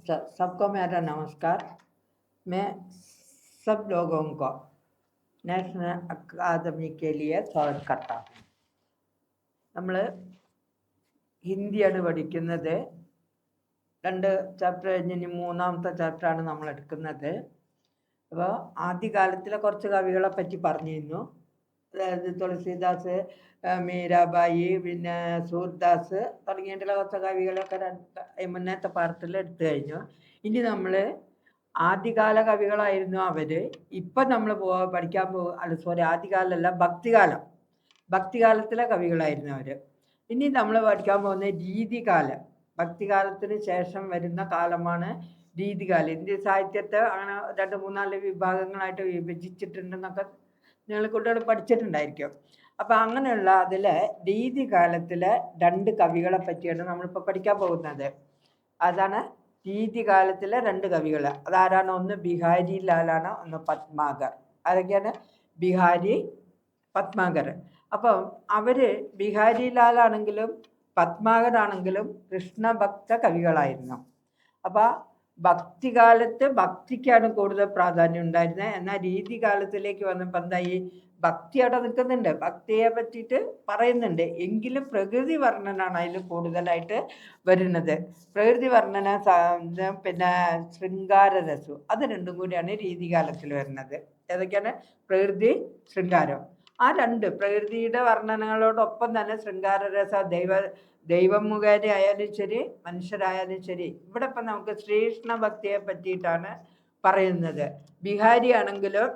सबको मेरा नमस्कार। मैं सब लोगों को नेशनल अकादमी के लिए स्वागत करता हूँ. നമ്മൾ ഹിന്ദിയാണ് പഠിക്കുന്നത്. 2 ചാപ്റ്റർ കഴിഞ്ഞ് ഇനി 3ാമത്തെ ചാപ്റ്ററാണ് നമ്മൾ എടുക്കുന്നത്. അപ്പോൾ ആദ്യകാലത്തിലെ കുറച്ച് കവികളെ പറ്റി പറഞ്ഞിരുന്നു. അതായത് തുളസീദാസ്, മീരാബായി, പിന്നെ സൂർദാസ് തുടങ്ങിയിട്ടുള്ള കുറച്ച് കവികളൊക്കെ മുന്നത്തെ പാഠത്തിൽ എടുത്തു കഴിഞ്ഞു. ഇനി നമ്മൾ ആദ്യകാല കവികളായിരുന്നു അവർ. ഇപ്പം നമ്മൾ പഠിക്കാൻ ആദ്യകാലമല്ല, ഭക്തികാലത്തിലെ കവികളായിരുന്നു അവർ. ഇനി നമ്മൾ പഠിക്കാൻ പോകുന്ന രീതികാലം, ഭക്തികാലത്തിന് ശേഷം വരുന്ന കാലമാണ് രീതികാലം. ഇന്ത്യൻ സാഹിത്യത്തെ അങ്ങനെ 2-3-4 വിഭാഗങ്ങളായിട്ട് വിഭജിച്ചിട്ടുണ്ടെന്നൊക്കെ നിങ്ങൾ കുട്ടികൾ പഠിച്ചിട്ടുണ്ടായിരിക്കും. അപ്പം അങ്ങനെയുള്ള അതിലെ രീതികാലത്തിലെ 2 കവികളെ പറ്റിയാണ് നമ്മളിപ്പോൾ പഠിക്കാൻ പോകുന്നത്. അതാണ് രീതികാലത്തിലെ 2 കവികൾ. അതാരാണ്? ഒന്ന് ബിഹാരി ലാലാണ്, ഒന്ന് പത്മാകർ. ആരൊക്കെയാണ്? ബിഹാരി, പത്മാകർ. അപ്പം അവർ ബിഹാരി ലാലാണെങ്കിലും പത്മാകരാണെങ്കിലും കൃഷ്ണഭക്ത കവികളായിരുന്നു. അപ്പം ഭക്തികാലത്ത് ഭക്തിക്കാണ് കൂടുതൽ പ്രാധാന്യം ഉണ്ടായിരുന്നത്. എന്നാൽ രീതികാലത്തിലേക്ക് വന്നപ്പോൾ എന്തായി? ഭക്തി അവിടെ നിൽക്കുന്നുണ്ട്, ഭക്തിയെ പറ്റിയിട്ട് പറയുന്നുണ്ട്, എങ്കിലും പ്രകൃതി വർണ്ണനാണ് അതിൽ കൂടുതലായിട്ട് വരുന്നത്. പ്രകൃതി വർണ്ണന, പിന്നെ ശൃംഗാരരസം, അത് രണ്ടും കൂടിയാണ് രീതികാലത്തിൽ വരുന്നത്. ഏതൊക്കെയാണ്? പ്രകൃതി, ശൃംഗാരം. ആ 2 പ്രകൃതിയുടെ വർണ്ണനകളോടൊപ്പം തന്നെ ശൃംഗാരരസ, ദൈവം മുഖേന ആയാലും ശരി, മനുഷ്യരായാലും ശരി. ഇവിടെ ഇപ്പം നമുക്ക് ശ്രീകൃഷ്ണ ഭക്തിയെ പറ്റിയിട്ടാണ് പറയുന്നത്. ബിഹാരി ആണെങ്കിലും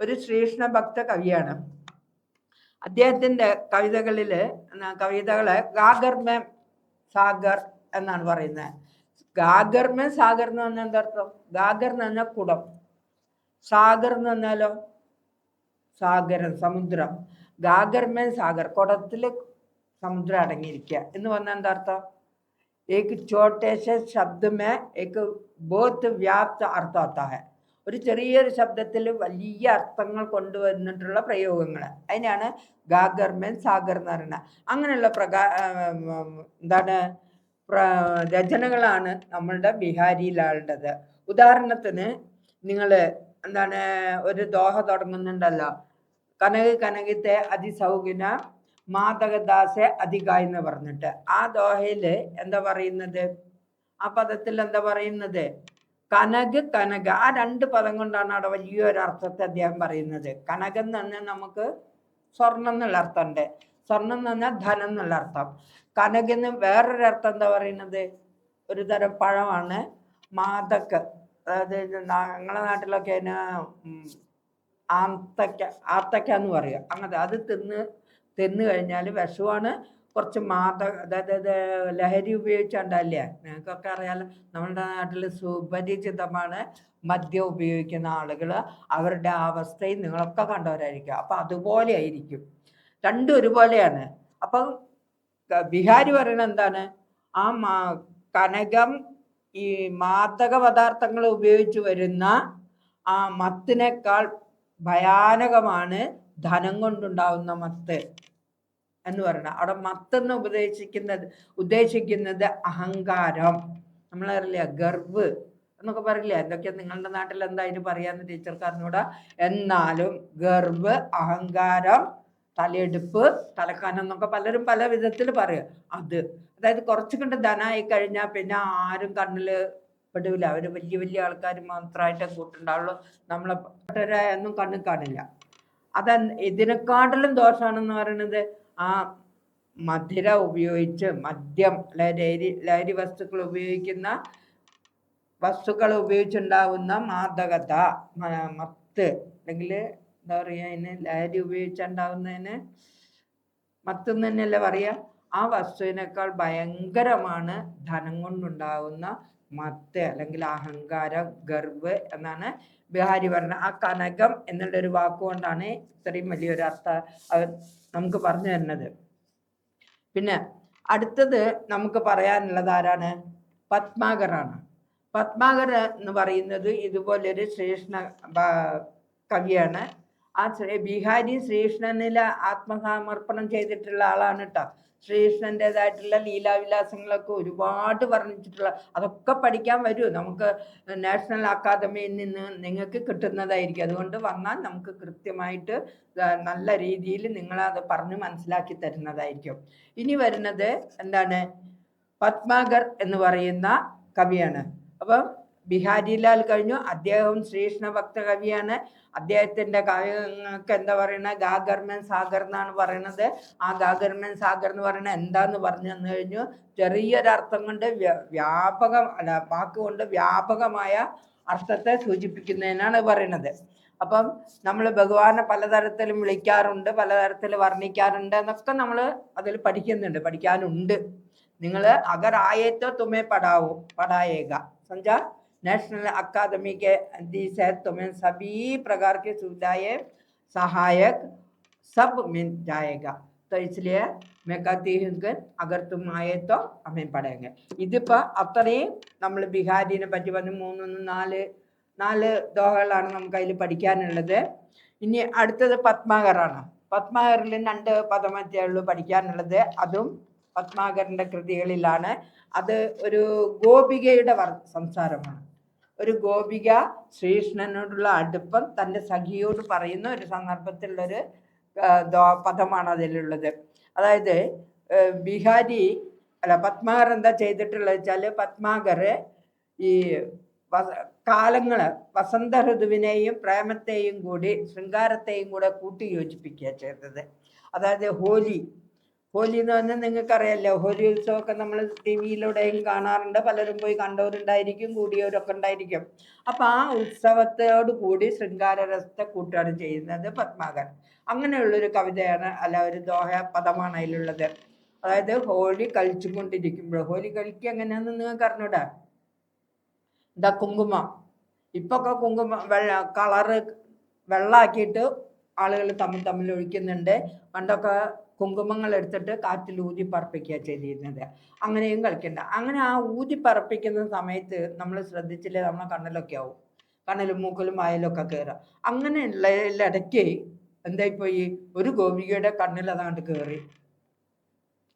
ഒരു ശ്രീകൃഷ്ണ ഭക്ത കവിയാണ്. അദ്ദേഹത്തിൻ്റെ കവിതകളെ ഗാഗർമേ സാഗർ എന്നാണ് പറയുന്നത്. ഗാഗർമേ സാഗർ എന്ന് പറഞ്ഞാൽ എന്താർത്ഥം? ഗാഗർ എന്ന് പറഞ്ഞാൽ കുടം, സാഗർ എന്ന് പറഞ്ഞാലോ സാഗരം, സമുദ്രം. ഗാഗർമേ സാഗർ, കുടത്തിൽ സമുദ്രം അടങ്ങിയിരിക്കുക എന്ന് പറഞ്ഞാൽ എന്താ അർത്ഥം? ഏക് ചോട്ടെ സെ ശബ്ദ മേ ഏക് ബഹുത് വ്യാപ്ത അർത്ഥം ആത്താ ഹൈ. ഒരു ചെറിയൊരു ശബ്ദത്തിൽ വലിയ അർത്ഥങ്ങൾ കൊണ്ടുവന്നിട്ടുള്ള പ്രയോഗങ്ങൾ, അതിനാണ് ഗാഗർമേ സാഗർ എന്ന് പറയുന്നത്. അങ്ങനെയുള്ള രചനകളാണ് നമ്മളുടെ ബിഹാരി ലാലിൻ്റെത്. ഉദാഹരണത്തിന് നിങ്ങൾ ഒരു ദോഹ തുടങ്ങുന്നുണ്ടല്ലോ, കനകത്തെ അതിസൗകിന മാതകദാസെ അധികായി എന്ന് പറഞ്ഞിട്ട്. ആ ദോഹയിൽ എന്താ പറയുന്നത്? ആ പദത്തിൽ എന്താ പറയുന്നത്? കനക. ആ 2 പദം കൊണ്ടാണ് അവിടെ വലിയൊരു അർത്ഥത്തെ അദ്ദേഹം പറയുന്നത്. കനകം എന്ന് പറഞ്ഞാൽ നമുക്ക് സ്വർണം എന്നുള്ള അർത്ഥമുണ്ട്, സ്വർണം എന്ന് പറഞ്ഞാൽ ധനം എന്നുള്ള അർത്ഥം. കനകന് വേറൊരു അർത്ഥം എന്താ പറയുന്നത്? ഒരു തരം പഴമാണ് മാതക. അതായത് ഞങ്ങളുടെ നാട്ടിലൊക്കെ അതിന് ആത്തക്ക എന്ന് പറയുക. അങ്ങനത്തെ അത് തിന്നു കഴിഞ്ഞാൽ വിഷമാണ്. കുറച്ച് അതായത് ലഹരി ഉപയോഗിച്ചുണ്ടല്ലേ, നിങ്ങൾക്കൊക്കെ അറിയാലോ. നമ്മളുടെ നാട്ടിൽ സുപരിചിതമാണ് മദ്യം ഉപയോഗിക്കുന്ന ആളുകൾ. അവരുടെ അവസ്ഥയും നിങ്ങളൊക്കെ കണ്ടവരായിരിക്കും. അപ്പം അതുപോലെ ആയിരിക്കും, 2 ഒരുപോലെയാണ്. അപ്പം ബിഹാരി പറയുന്നത് എന്താണ്? ആ കനകം, ഈ മാദക പദാർത്ഥങ്ങൾ ഉപയോഗിച്ച് വരുന്ന ആ മത്തിനേക്കാൾ ഭയാനകമാണ് ധനം കൊണ്ടുണ്ടാവുന്ന മത്ത് എന്ന് പറയുന്നത്. അവിടെ മത്തെന്ന് ഉദ്ദേശിക്കുന്നത് അഹങ്കാരം. നമ്മളറിയില്ല, ഗർവ് എന്നൊക്കെ പറയില്ല. എന്തൊക്കെയാ നിങ്ങളുടെ നാട്ടിൽ എന്താ അതിന് പറയാന്ന് ടീച്ചർക്ക് അറിഞ്ഞൂടാ. എന്നാലും ഗർവ്, അഹങ്കാരം, തലയെടുപ്പ്, തലക്കാനം എന്നൊക്കെ പലരും പല വിധത്തിൽ പറയും. അതായത് കുറച്ച് കണ്ട് ധനമായി കഴിഞ്ഞാൽ പിന്നെ ആരും കണ്ണിൽ പെടില്ല. അവർ വലിയ വലിയ ആൾക്കാർ മാത്രമായിട്ടേ കൂട്ടുണ്ടാവുള്ളൂ, നമ്മളെ ഒന്നും കണ്ണിൽ കാണില്ല. ഇതിനെക്കാട്ടിലും ദോഷമാണെന്ന് പറയുന്നത് ആ മധുര ഉപയോഗിച്ച്, മദ്യം, ലഹരി വസ്തുക്കൾ ഉപയോഗിച്ചുണ്ടാവുന്ന മാദകത, മത്ത്, അല്ലെങ്കിൽ എന്താ പറയുക, അതിന് ലഹരി ഉപയോഗിച്ചുണ്ടാവുന്നതിന് മത്തെന്ന് തന്നെയല്ലേ പറയുക. ആ വസ്തുവിനേക്കാൾ ഭയങ്കരമാണ് ധനം കൊണ്ടുണ്ടാവുന്ന മത്ത്, അല്ലെങ്കിൽ അഹങ്കാരം, ഗർവ് എന്നാണ് ബിഹാരി പറഞ്ഞത്. ആ കനകം എന്നുള്ളൊരു വാക്കുകൊണ്ടാണ് ഇത്രയും വലിയൊരു അർത്ഥം നമുക്ക് പറഞ്ഞു തരുന്നത്. പിന്നെ അടുത്തത് നമുക്ക് പറയാനുള്ളത് ആരാണ്? പത്മാകറാണ്. പത്മാകർ എന്ന് പറയുന്നത് ഇതുപോലൊരു ശ്രീകൃഷ്ണ കവിയാണ്. ആ ബിഹാരി ശ്രീകൃഷ്ണനിൽ ആത്മസമർപ്പണം ചെയ്തിട്ടുള്ള ആളാണ് കേട്ടോ. ശ്രീകൃഷ്ണൻ്റെതായിട്ടുള്ള ലീലാവിലാസങ്ങളൊക്കെ ഒരുപാട് വർണ്ണിച്ചിട്ടുള്ള, അതൊക്കെ പഠിക്കാൻ വരൂ. നമുക്ക് നാഷണൽ അക്കാദമിയിൽ നിന്ന് നിങ്ങൾക്ക് കിട്ടുന്നതായിരിക്കും. അതുകൊണ്ട് വന്നാൽ നമുക്ക് കൃത്യമായിട്ട് നല്ല രീതിയിൽ നിങ്ങളത് പറഞ്ഞ് മനസ്സിലാക്കി തരുന്നതായിരിക്കും. ഇനി വരുന്നത് എന്താണ്, പത്മാഗർ എന്ന് പറയുന്ന കവിയാണ്. അപ്പം ബിഹാരിലാൽ കഴിഞ്ഞു, അദ്ദേഹം ശ്രീകൃഷ്ണ ഭക്ത കവിയാണ്. അദ്ദേഹത്തിന്റെ കാവ്യങ്ങൾക്ക് എന്താ പറയുന്നത്, ഗാഗർമൻ സാഗർ എന്നാണ് പറയുന്നത്. ആ ഗാഗർമൻ സാഗർ എന്ന് പറയുന്നത് എന്താന്ന് പറഞ്ഞു തന്നു കഴിഞ്ഞു. ചെറിയൊരർത്ഥം കൊണ്ട് വാക്കുകൊണ്ട് വ്യാപകമായ അർത്ഥത്തെ സൂചിപ്പിക്കുന്നതിനാണ് പറയുന്നത്. അപ്പം നമ്മൾ ഭഗവാനെ പലതരത്തിലും വിളിക്കാറുണ്ട്, പലതരത്തിൽ വർണ്ണിക്കാറുണ്ട് എന്നൊക്കെ നമ്മൾ അതിൽ പഠിക്കാനുണ്ട്. നിങ്ങൾ അഗർ ആയേത്തോ തുമേ പടായേഗ समझा। नेशनल अकादमी के से तुम्हें सभी प्रकार की सुविधाएं सहायक सब मिल जाएगा। तो इसलिए मैं कहती हूँ कि अगर तुम आए तो हमें पढ़ेंगे. ഇതിപ്പോൾ അത്രയും നമ്മൾ ബിഹാരിനെ പറ്റി വന്ന് 4 ദോഹകളാണ് നമുക്ക് അതിൽ പഠിക്കാനുള്ളത്. ഇനി അടുത്തത് പത്മാകറാണ്. പത്മാകറിൽ 2 പദമറ്റേ ഉള്ളൂ പഠിക്കാനുള്ളത്. അതും പത്മാകരന്റെ കൃതികളിലാണ്. അത് ഒരു ഗോപികയുടെ സംസാരമാണ്. ഒരു ഗോപിക ശ്രീകൃഷ്ണനോടുള്ള അടുപ്പം തൻ്റെ സഖിയോട് പറയുന്ന ഒരു സന്ദർഭത്തിലുള്ളൊരു പദമാണ് അതിലുള്ളത്. അതായത് പത്മാകർ എന്താ ചെയ്തിട്ടുള്ളത് വെച്ചാൽ, പത്മാകർ ഈ കാലങ്ങള് വസന്ത ഋതുവിനെയും പ്രേമത്തെയും കൂടി ശൃംഗാരത്തെയും കൂടെ കൂട്ടി യോജിപ്പിക്കുക ചെയ്തത്. അതായത് ഹോലി എന്ന് പറഞ്ഞാൽ നിങ്ങൾക്കറിയാമല്ലോ, ഹോലി ഉത്സവമൊക്കെ നമ്മൾ ടി വിയിലൂടെയും കാണാറുണ്ട്, പലരും പോയി കണ്ടവരുണ്ടായിരിക്കും, കൂടിയവരൊക്കെ ഉണ്ടായിരിക്കും. അപ്പം ആ ഉത്സവത്തോടു കൂടി ശൃംഗാരരസത്തെ കൂട്ടുകയാണ് ചെയ്യുന്നത് പത്മാകർ. അങ്ങനെയുള്ളൊരു കവിതയാണ്, ഒരു ദോഹ പദമാണ് അതിലുള്ളത്. അതായത് ഹോലി കളിച്ചുകൊണ്ടിരിക്കുമ്പോൾ, ഹോലി കളിക്കുക എങ്ങനെയാണെന്ന് നിങ്ങൾക്ക് അറിഞ്ഞൂടാ? കുങ്കുമം, ഇപ്പൊക്കെ കുങ്കുമം കളറ് വെള്ളാക്കിയിട്ട് ആളുകൾ തമ്മിൽ ഒഴിക്കുന്നുണ്ട്. പണ്ടൊക്കെ കുങ്കുമങ്ങൾ എടുത്തിട്ട് കാറ്റിൽ ഊതി പറപ്പിക്കുക ചെയ്തിരുന്നത്. അങ്ങനെയും കളിക്കണ്ട. അങ്ങനെ ആ ഊതി പറപ്പിക്കുന്ന സമയത്ത് നമ്മൾ ശ്രദ്ധിച്ചില്ലേ, നമ്മളെ കണ്ണിലൊക്കെ ആവും, കണ്ണിലും മൂക്കിലും വായിലൊക്കെ കയറുക. അങ്ങനെയുള്ള ഇടയ്ക്ക് എന്തായിപ്പോയി, ഒരു ഗോപികയുടെ കണ്ണിൽ അതങ്ങോട്ട് കയറി.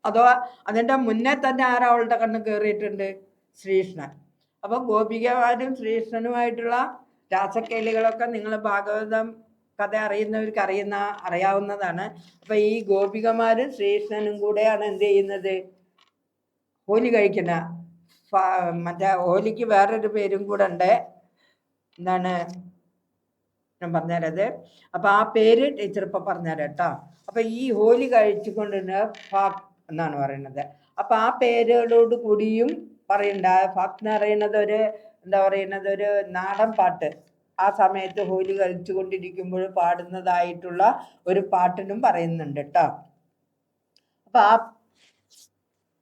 അതോ അതിൻ്റെ മുന്നേ തന്നെ അവളുടെ കണ്ണ് കയറിയിട്ടുണ്ട്? ശ്രീകൃഷ്ണൻ. അപ്പോൾ ഗോപികമാരും ശ്രീകൃഷ്ണനുമായിട്ടുള്ള രാസക്കേലികളൊക്കെ നിങ്ങൾ ഭാഗവതം കഥ അറിയുന്നവർക്ക് അറിയാവുന്നതാണ്. അപ്പം ഈ ഗോപികമാരും ശ്രീകൃഷ്ണനും കൂടെയാണ് എന്ത് ചെയ്യുന്നത്, ഹോലി കഴിക്കുന്ന. മറ്റേ ഹോലിക്ക് വേറൊരു പേരും കൂടെ ഉണ്ട്, എന്താണ് ഞാൻ പറഞ്ഞുതരത്. അപ്പം ആ പേര് ടീച്ചർ ഇപ്പം പറഞ്ഞുതരാം കേട്ടോ. അപ്പം ഈ ഹോലി കഴിച്ചുകൊണ്ടിരുന്ന ഫാക് എന്നാണ് പറയുന്നത്. അപ്പം ആ പേരോട് കൂടിയും പറയണ്ട. ഫാക് എന്ന് പറയുന്നത് ഒരു നാടൻ പാട്ട്. ആ സമയത്ത് ഹോലി കളിച്ചുകൊണ്ടിരിക്കുമ്പോൾ പാടുന്നതായിട്ടുള്ള ഒരു പാട്ടിനും പറയുന്നുണ്ട് കേട്ടോ. അപ്പം ആ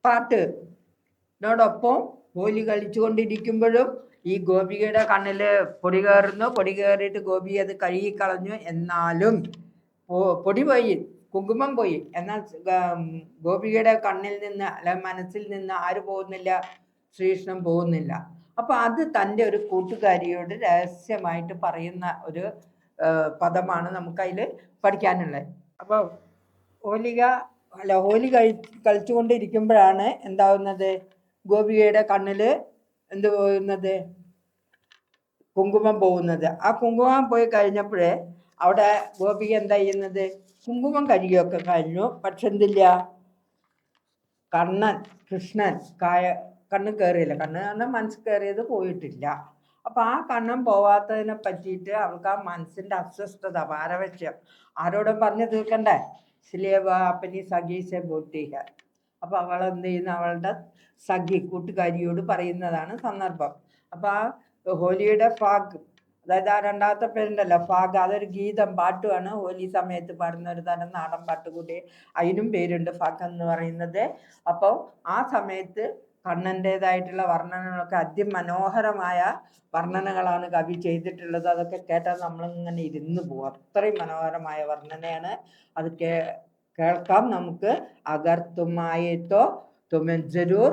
പാട്ടിനോടൊപ്പം ഹോലി കളിച്ചുകൊണ്ടിരിക്കുമ്പോഴും ഈ ഗോപികയുടെ കണ്ണിൽ പൊടി കയറുന്നു. പൊടി കയറിയിട്ട് ഗോപി അത് കഴുകിക്കളഞ്ഞു. എന്നാലും പൊടി പോയി, കുങ്കുമം പോയി. എന്നാൽ ഗോപികയുടെ കണ്ണിൽ നിന്ന് മനസ്സിൽ നിന്ന് ആര് പോകുന്നില്ല? ശ്രീകൃഷ്ണൻ പോകുന്നില്ല. അപ്പം അത് തൻ്റെ ഒരു കൂട്ടുകാരിയോട് രഹസ്യമായിട്ട് പറയുന്ന ഒരു പദമാണ് നമുക്കതിൽ പഠിക്കാനുള്ളത്. അപ്പോൾ ഹോലി കളിച്ചുകൊണ്ടിരിക്കുമ്പോഴാണ് എന്താവുന്നത്, ഗോപികയുടെ കണ്ണിൽ എന്ത് പോകുന്നത്? കുങ്കുമം പോകുന്നത്. ആ കുങ്കുമം പോയി കഴിഞ്ഞപ്പോഴേ അവിടെ ഗോപിക എന്താ ചെയ്യുന്നത്? കുങ്കുമം കഴുകിയൊക്കെ കഴിഞ്ഞു. പക്ഷെ എന്തില്ല, കൃഷ്ണൻ കണ്ണ് കയറിയില്ല. കണ്ണ് കാരണം മനസ്സ് കയറിയത് പോയിട്ടില്ല. അപ്പം ആ കണ്ണം പോവാത്തതിനെ പറ്റിയിട്ട് അവൾക്ക് ആ മനസ്സിൻ്റെ അസ്വസ്ഥത, പാരവശ്യം ആരോടും പറഞ്ഞു തീർക്കണ്ടേ? ഇസ്ലിയേ അപ്പനി സഖീസെ ബോൾത്തി ഹൈ. അപ്പം അവൾ എന്ത് ചെയ്യുന്നു, അവളുടെ സഖി കൂട്ടുകാരിയോട് പറയുന്നതാണ് സന്ദർഭം. അപ്പം ആ ഹോലിയുടെ ഫാഗ്, അതായത് ആ 2ാമത്തെ പേരുണ്ടല്ലോ ഫാഗ്, അതൊരു ഗീതം പാട്ടുമാണ്. ഹോലി സമയത്ത് പാടുന്ന ഒരു തരം നാടൻ പാട്ട് കൂടി, അതിനും പേരുണ്ട് ഫാഗ് എന്ന് പറയുന്നത്. അപ്പോൾ ആ സമയത്ത് കണ്ണൻ്റേതായിട്ടുള്ള വർണ്ണനകളൊക്കെ അതിമനോഹരമായ വർണ്ണനകളാണ് കവി ചെയ്തിട്ടുള്ളത്. അതൊക്കെ കേട്ടാൽ നമ്മളിങ്ങനെ ഇരുന്ന് പോകും, അത്രയും മനോഹരമായ വർണ്ണനയാണ്. അത് കേൾക്കാം നമുക്ക്. അഗർ തും ആയേ തോ തുമേ ജരൂർ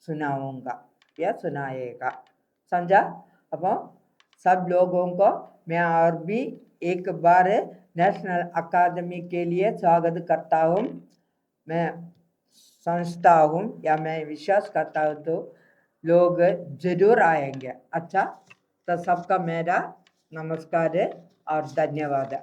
സുനാഊംഗ യാ സുനായേഗ. समझा? അപ്പോൾ सब लोगों को मैं और भी एक बार नेशनल अकादमी के लिए स्वागत करता हूँ। मैं समझता हूँ या मैं विश्वास करता हूँ तो लोग जरूर आएंगे। अच्छा, तो सबका मेरा नमस्कार और धन्यवाद।